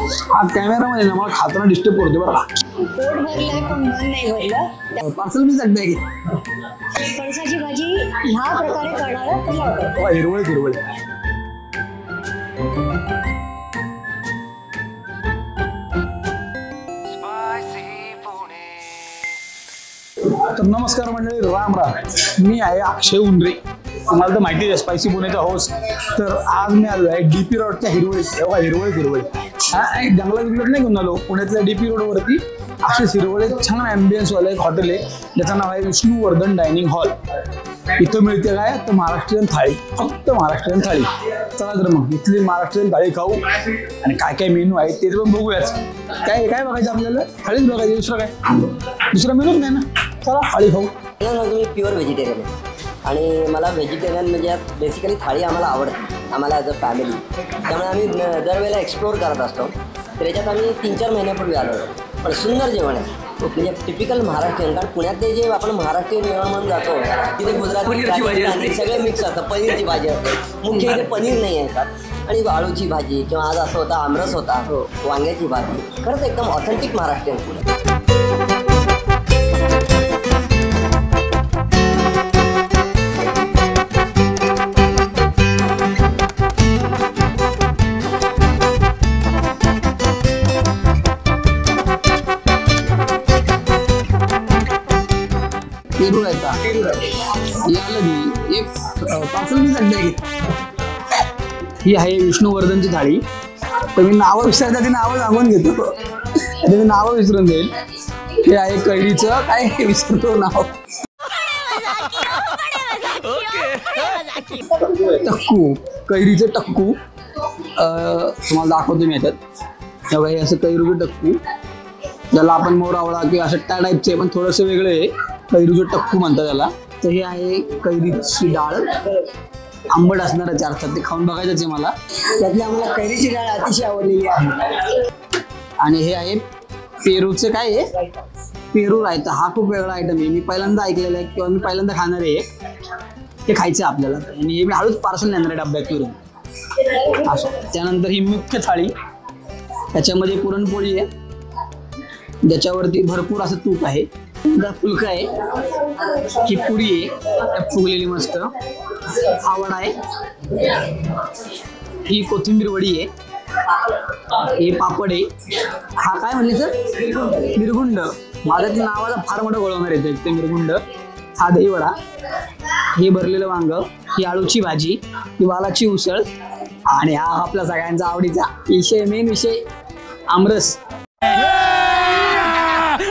हा कॅमेरामध्ये ना मला खाताना डिस्टर्ब करतो बरं. पोट भरलंय पण मन नाही भरलं. पार्सल मी चटणी आहे. फणसाची भाजी ह्या प्रकारे करणारा तुला आवडतं. हिरवळ हिरवळ. तर नमस्कार मंडळी, राम राम. मी आहे अक्षय उंद्रे. तुम्हाला तर माहिती आहे स्पायसी पुणेचा होस्ट. तर आज मी आलो आहे DP रोडच्या हिरवळी. हिरवळ हिरवळ हा एक जंगलात बिगलत नाही घेऊन आलो. पुण्यातल्या DP रोडवरती असेच हिरवळे छान ॲम्बियन्सवालं एक हॉटेल आहे ज्याचं नाव आहे विष्णुवर्धन डायनिंग हॉल. इथं मिळते काय तर महाराष्ट्रीयन थाळी, फक्त महाराष्ट्रीयन थाळी. चला तर मग इथली महाराष्ट्रीयन थाळी खाऊ आणि काय काय मेनू आहे ते पण बघूयाच. काय काय बघायचं आपल्याला? थाळीच बघायची, दुसरं काय? दुसरा मेनूच नाही ना. चला थाळी खाऊ. मी प्युअर व्हेजिटेरियन आहे आणि मला व्हेजिटेरियन म्हणजे बेसिकली थाळी आम्हाला आवडते, आम्हाला ॲज अ फॅमिली. त्यामुळे आम्ही दरवेळेला एक्सप्लोअर करत असतो. तर याच्यात आम्ही 3-4 महिन्यापूर्वी आलो. पण सुंदर जेवण आहे म्हणजे टिपिकल महाराष्ट्रीयन. कारण पुण्यातले जे आपण महाराष्ट्रीयन जेवण म्हणून जातो तिथे गुजराती सगळे मिक्स असतं. पनीरची भाजी असते, मुख्य इथे पनीर नाही आहे त्यात. आणि आळूची भाजी किंवा आज असं होता आमरस होता, वांग्याची भाजी. खरंच एकदम ऑथेंटिक महाराष्ट्रीयन फूड. पेरू रायता याला एक पार्सल मी चटणी आहे. ही आहे विष्णुवर्धनची थाळी. तर मी नावं विसरता ती नावं सांगून घेतो. आता मी नावं विसरून जाईल. हे आहे कैरीचं काय विसरतो नाव, टक्कू. कैरीचं टक्कू तुम्हाला दाखवतो मी याच्यात. हे असं कैरीचं टक्कू ज्याला आपण मोरावळा किंवा असं त्या टाईपचे पण थोडंसं वेगळं आहे. कैरीचं टक्कू म्हणतात त्याला. तर हे आहे कैरीची डाळ. आंबट असणारच अर्थात, ते खाऊन बघायचंच आहे मला. त्यातली आम्हाला कैरीची डाळ अतिशय आवडलेली आहे. आणि हे आहे पेरूचं काय आहे, पेरू रायता. हा खूप वेगळा आयटम आहे, मी पहिल्यांदा ऐकलेला आहे किंवा मी पहिल्यांदा खाणार आहे. हे खायचं आहे आपल्याला आणि हे मी हळूच पार्सल नेणार आहे डब्यात करून असं. त्यानंतर ही मुख्य थाळी. त्याच्यामध्ये पुरणपोळी आहे ज्याच्यावरती भरपूर असं तूप आहे. फुलका आहे, ही पुरी आहे फुगलेली मस्त. आवड आहे, ही कोथिंबीर वडी आहे, हे पापड आहे. हा काय म्हणले सर? मिरगुंड. माझ्या नावाचा फार मोठा गोळवणार येतो ते मिरगुंड. हा दही वडा, हे भरलेलं वांग, ही आळूची भाजी, ही वालाची उसळ आणि हा आपला सगळ्यांचा आवडीचा विषय, मेन विषय आमरस.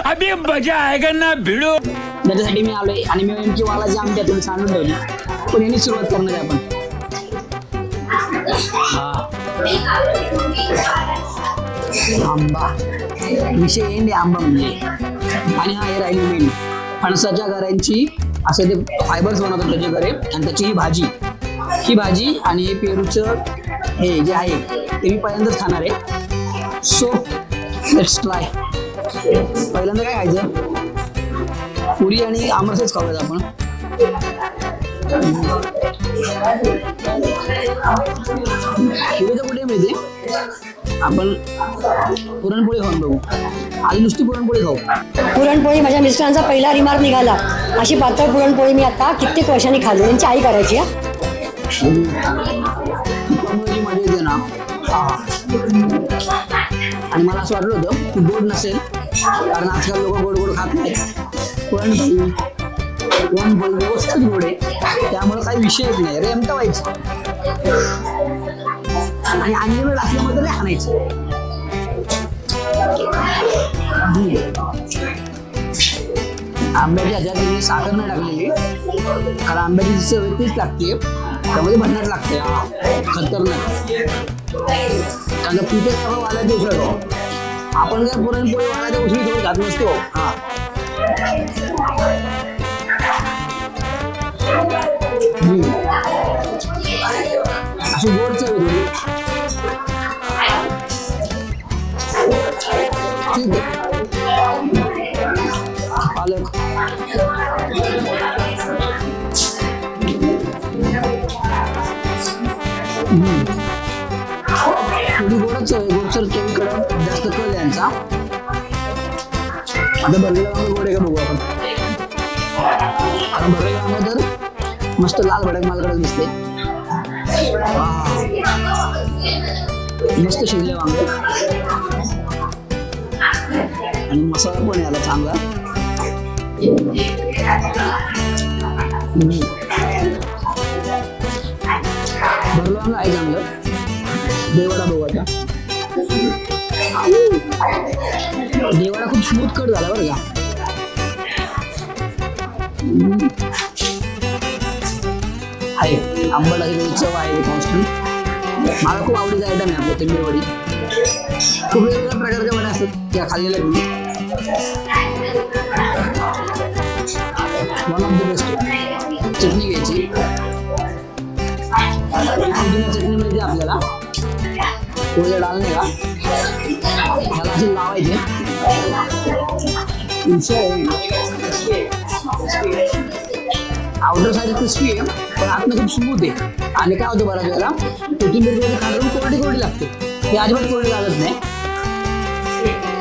अभी मजा आएगा ना भिडो. त्याच्यासाठी मी आलोय आणि मी नेमकी वालाची आमटी तुम्ही सांगून ठेवली. पण यांनी सुरुवात करणार आहे आपण. आंबा विषय एंड आंबा म्हणजे. आणि हा हे राहिली मेन फणसाच्या गऱ्यांची असं ते फायबर्स बनवतात त्याचे गरे आणि त्याची ही भाजी आणि हे पेरूचं हे जे आहे ते मी पहिल्यांदाच खाणार आहे. So let's try. पहिल्यांदा काय खायचं? पुरी आणि आमरसच खाऊयात आपण. पुरीचं कुठे मिळते? आपण पुरणपोळी खाऊन बघू. आधी नुसती पुरणपोळी खाऊ. पुरणपोळी माझ्या मिस्टरांचा पहिला रिमार्क निघाला. अशी पातळ पुरणपोळी मी आता कित्येक वर्षांनी खाल्ली. त्यांची आई करायची. तुपामुळे मजा येते ना. आणि मला असं वाटलं होतं की गोड नसेल कारण आजकाल लोक गोड गोड खात नाहीत. पुरणपोळी व्यवस्थित गोड आहे त्यामुळे काही विषयच नाही. रेमता व्हायचं आणि अनलिमिटेड असल्यामुळे तरी आणायचं. आंब्याच्या ह्याच्यात मी साखर नाही टाकलेली कारण आंब्याची चव तीच लागते, त्यामध्ये भन्नाट लागते. खतरनाक. कारण पिठे सगळं वालाच्या उसळ. आपण काय पुरणपोळी वालाच्या उसळी थोडं घात नसतो. हा अशी गोड चव आहे. ठीक आहे. पालक थोडी गोडच आहे. गोडसर केळी कडं मस्त कल यांचा. आता भरलेला वांगे गोड आहे का बघू आपण. भरलेला वांगे तर मस्त लाल भडक मालकडे दिसते. मस्त शिजले वांगे आणि मसाला पण याला चांगला. भरलं वांग आहे चांगलं. देवाडा बघू आता. देवाडा खूप स्मूथ कट झाला बरं का. आहे आंबट अशी चव आहे कॉन्स्टंट. मला खूप आवडीचा आयटम आहे आपलं कोथिंबीर वडी. खूप वेगवेगळ्या प्रकारच्या वड्या असतात त्या खाल्लेल्या मी. One of the best. चटणी घ्यायची. चटणी मिळते आपल्याला. थोडं डाल नाही का ह्याला अशी लावायचे. आउटर साईड क्रिस्पी आहे पण आतनं खूप स्मूथ आहे. आणि काय होतं बऱ्याच वेळेला कोथिंबीर खाण्यातून कोरडी कोरडी लागते. ती अजिबात कोरडी लागत नाही.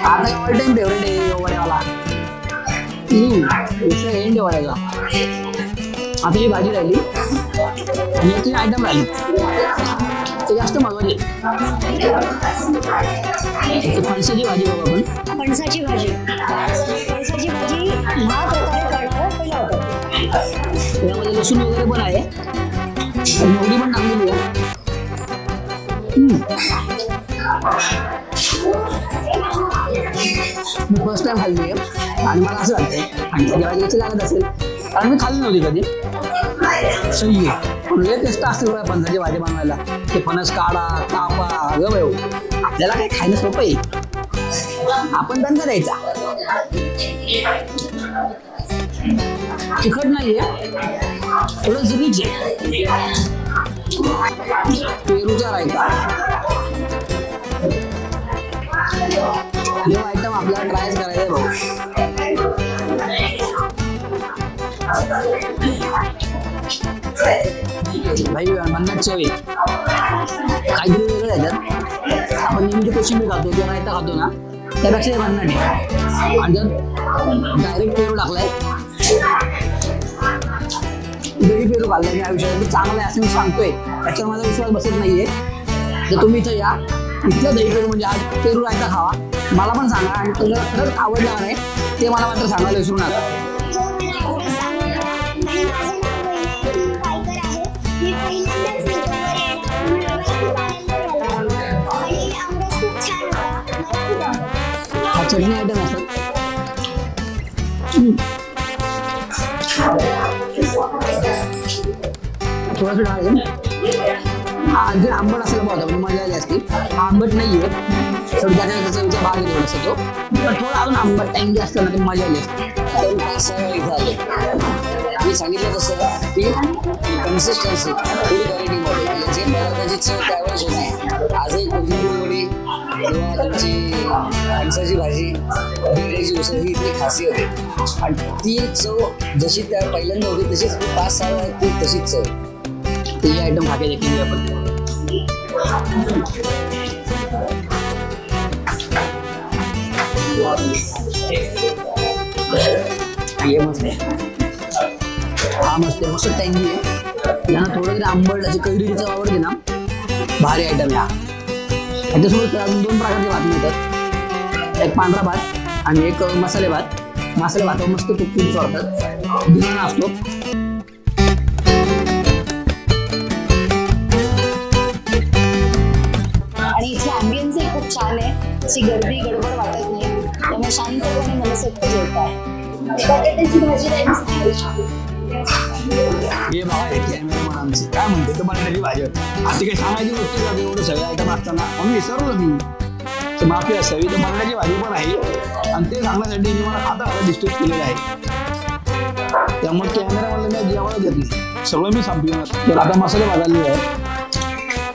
आता ऑल टाइम फेवरेट आहे वड्यावाला. एंड वड्याचा. आता ही भाजी राहिली आणि याची आयटम राहिली ते जास्त महत्वाचे. फणसाची भाजी बघू आपण. फणसाची भाजी. फणसाची भाजी हा प्रकारे करणारा पहिला होता. त्यामध्ये लसूण वगैरे पण आहे. मोहरी पण टाकलेली आहे. मी फर्स्ट टाइम खाल्ली आहे आणि मला असं वाटतंय फणसाची भाजी कशी लागत असेल कारण मी खाल्ली नव्हती कधी. सही आहे. लय टेस्ट असते बघा फणसाची भाजी बनवायला. ते फणस काढा कापा अगं भाऊ आपल्याला काही खायला सोपं आहे. आपण दंड द्यायचा. तिखट नाहीये थोडं रिच आहे. पेरूचा रायता. हे आयटम आपल्याला ट्राय करायचा आहे भाऊ. भाई म्हणण्यात चव आहे काहीतरी वेगळं याच्यात. आपण नेहमी कोशिंबीर खातो किंवा रायता खातो ना त्यापेक्षा हे भन्नाट आहे. आणि जर डायरेक्ट पेरू टाकलाय दही पेरू खाल्लाय मी आयुष्यात चांगलं आहे असं मी सांगतोय. त्याच्यावर माझा विश्वास बसत नाहीये. जर तुम्ही इथं या इथलं दही पेरू म्हणजे आज पेरू रायता खावा. मला पण सांगा आणि तुम्हाला खरंच आवडणार आहे ते मला मात्र सांगायला विसरू नका. हा चटणी आयटम असतात. थोडंसं डाळ. हा जर आंबट असेल बघा म्हणजे मजा आली असती. आंबट नाहीये त्याच्या चवीचा भाग आहे थोडासा तो. पण थोडं अजून आंबट टँगी असतं ना ते मजा आली असते. इथं आले मी सांगितलं तसं की कन्सिस्टन्सी थोडी क्वालिटीमध्ये याची पदार्थाची चव त्यावेळेस होती. आजही कोथिंबीर वडी किंवा तुमची फणसाची भाजी भेंडीची उसळ ही इथली खासियत आहे. आणि ती चव जशी त्या पहिल्यांदा होती तशीच 5-6 वेळा ती तशीच चव. ते आयटम खाके देखील आपण. हे मस्त आहे. हा मस्त आहे मस्त टँगी आहे. यांना थोडं तरी आंबट अशी कैरीची चव आवडते ना भारी आयटम या. याच्यासोबत अजून 2 प्रकारचे भात मिळतात. एक पांढरा भात आणि एक मसाले भात. मसाले भातावर मस्त तूप सोडतात. दिवाणा असतो. आणि इथे ॲम्बियन्स खूप छान आहे. अशी गर्दी गडबड वाटत नाही त्यामुळे शांतपणे मनसोक्त जेवतात. बटाट्याची भाजी हे बघा कॅमेरामॅन आमची काय म्हणते तर बटाट्याची भाजी. आता काही सांगायची गोष्ट का एवढं सगळे आयटम असताना आम्ही विसरलो मी. तर माफी असावी. तर बटाट्याची भाजी पण आहे आणि ते सांगण्यासाठी मी मला खाता डिस्टर्ब केलेलं आहे. त्यामुळे कॅमेरामॅनला मी जेवायला देत नाही. सगळं मी संपवणार. तर आता मसाले भाजायले आहे.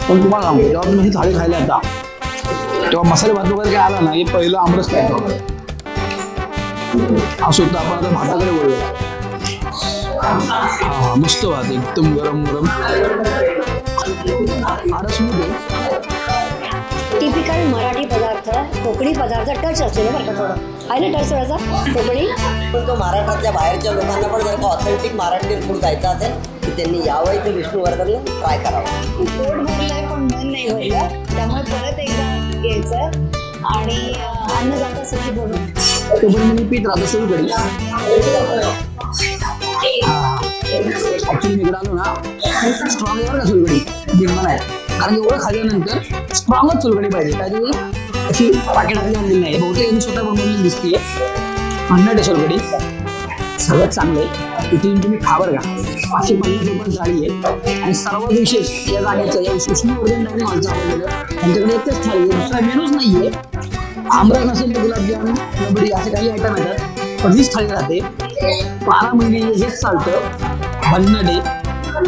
पण तुम्हाला सांगतो जेव्हा तुम्ही ही थाळी खायला येता तेव्हा मसाले भात वगैरे काय आला ना हे पहिलं आमरस खायचं. असं होतं. आपण आता भाताकडे वळूया. हा मस्त भात एकदम गरम गरम. आरसमध्ये टिपिकल मराठी पदार्थ कोकणी पदार्थ टच असतो ना बरं का थोडं आहे ना टच थोडासा कोकणी. पण तो महाराष्ट्रातल्या बाहेरच्या लोकांना पण जर का ऑथेंटिक महाराष्ट्रीयन फूड खायचं असेल तर त्यांनी यावं ते विष्णुवर्धनला ट्राय करावं. पोट भरलंय पण मन नाही भरलं, त्यामुळे परत एकदा यायचं आणि अन्नदाता सुखी बोलून तोपर्यंत मी पीत राहतो सोलकढी. ऍक्च्युली मी इकडे आलो ना स्ट्रॉंग आहे का सोलकढी बिंबन आहे, कारण एवढं खाल्ल्यानंतर स्ट्रॉंगच सोलकढी पाहिजे. काहीतरी अशी पाकिटातली आणलेली नाही, बहुतेक यांनी स्वतः बनवलेली दिसते. भन्नाट आहे सोलकढी, सगळं चांगलं आहे. इथे येऊन तुम्ही खा बरं का. 550 रुपये थाळी आहे आणि सर्वात विशेष या जागेचं या विष्णुवर्धन डायनिंग हॉलचं आवडलेलं त्यांच्याकडे एकच थाळी आहे, दुसरा मेनूच नाही आहे. आमरस नसेल तर गुलाबजाम रबडी असे काही आयटम येतात, पण हीच थाळी राहते. 12 महिने हेच चालतं. भन्नाट आहे.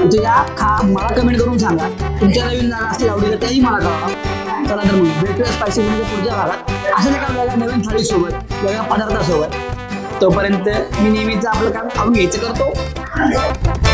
इथे या खा. मला कमेंट करून सांगा तुमच्या नवीन जागा असतील आवडीला, त्याही मला कळवा. चला तर मग भेटूया स्पायसी म्हणजे पुढच्या भागात असं एका वेगळ्या नवीन थाळीसोबत वेगळ्या पदार्थासोबत. तोपर्यंत मी नेहमीच आपलं काम खाऊन घ्यायचं करतो.